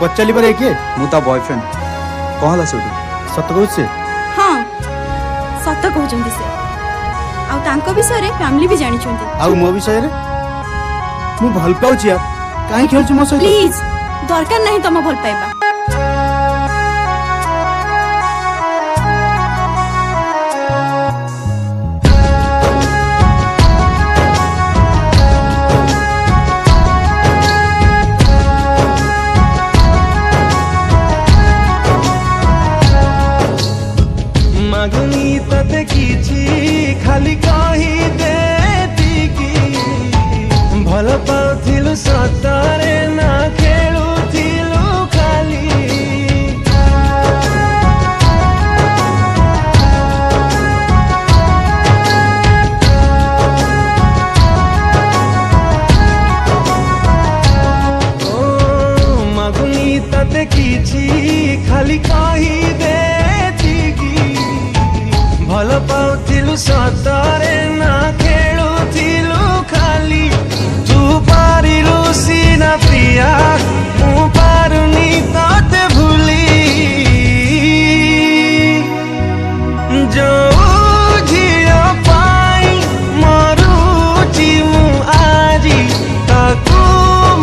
पचाली पर किए मु ता बॉयफ्रेंड कहला से सत कहू से हाँ सत कहते से आउ विषय रे फैमिली भी जानी आउ मो विषय रे मु भल पाउची यार काहे खेलछु मो सहित प्लीज दरकार नहीं तुम भल पाइबा मागुनी तते किछि खाली कही देती भल पाउथिलु सतरे ना खेलुथिलु खाली ओ मागुनी तते किछि खाली कही देती भल पाउथिलु सतरे ना खेलुथिलु खाली तू पारिलु सीना प्रिया मु पारुनी तते भूली जो झियो पाई मरुची मु आजी ताकू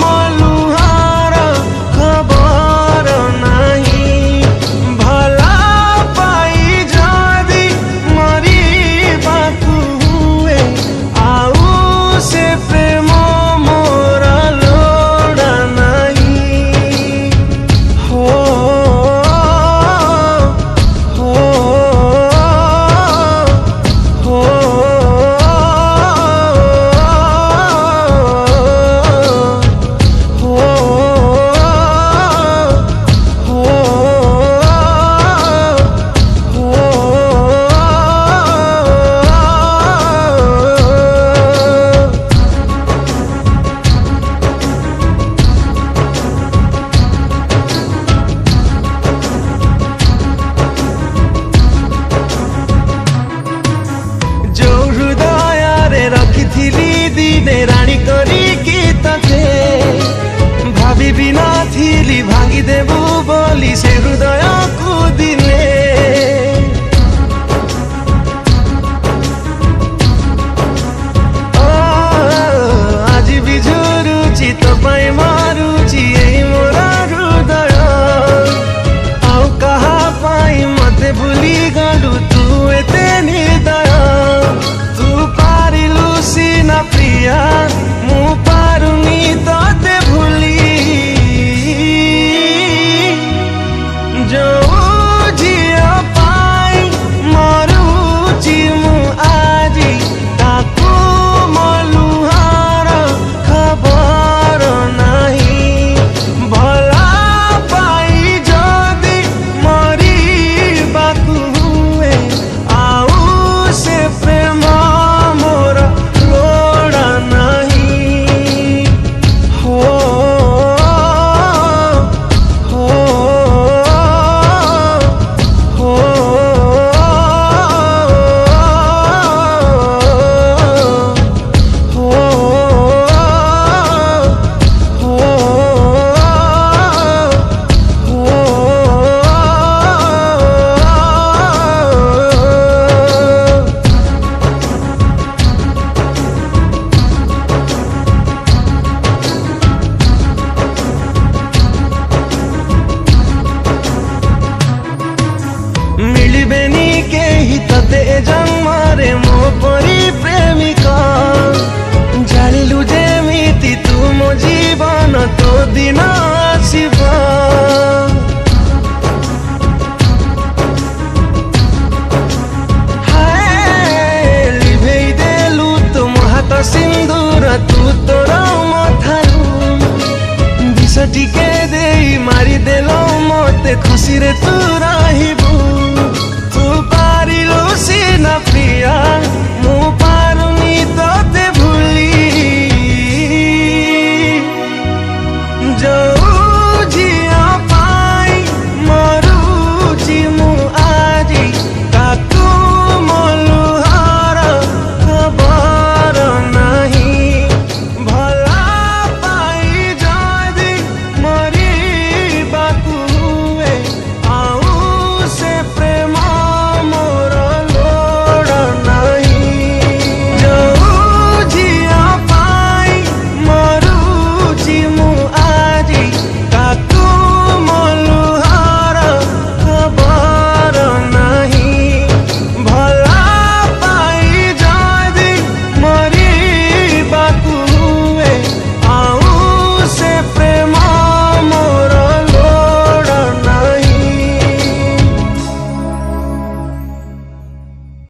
मलुहार खबर नहीं भला पाई जदी मरी बाकू हुए आउ से प्रेम मोर लोड़ा नहीं हो हो हो जो हृदय रे रखिथिली दिने रानी करी की तते भाभी बिना थिली भांगी देबू बोली से हृदय को दिने आज भी झुरुची तो पाई मारुची एई मोरा हृदय आउ कहा पाई मते भूली गलु तू एते निर्दय तू पारिलु सीना प्रिया मु पारुनी तते भूली जो झियो पाई मरुची मु आजी ताकू मलुहार खबर नहीं भला पाई जदी मरी बाकू हुए आउ से प्रेम मोर लोड़ा नहीं हो हो हो मिलबेनी केही तते जन्मरे मो परी प्रेमिका जानिलु जेमिति तू मो जीवन तो दिन आसीबा हाय लिभेई देलु तुम हाथ सिंदूर तू तोर मथारू विष टिके देई मारी देलो मते खुशी रे तू रहिबू तू पारिलु सीना प्रिया मु पारुनी तते भूली जो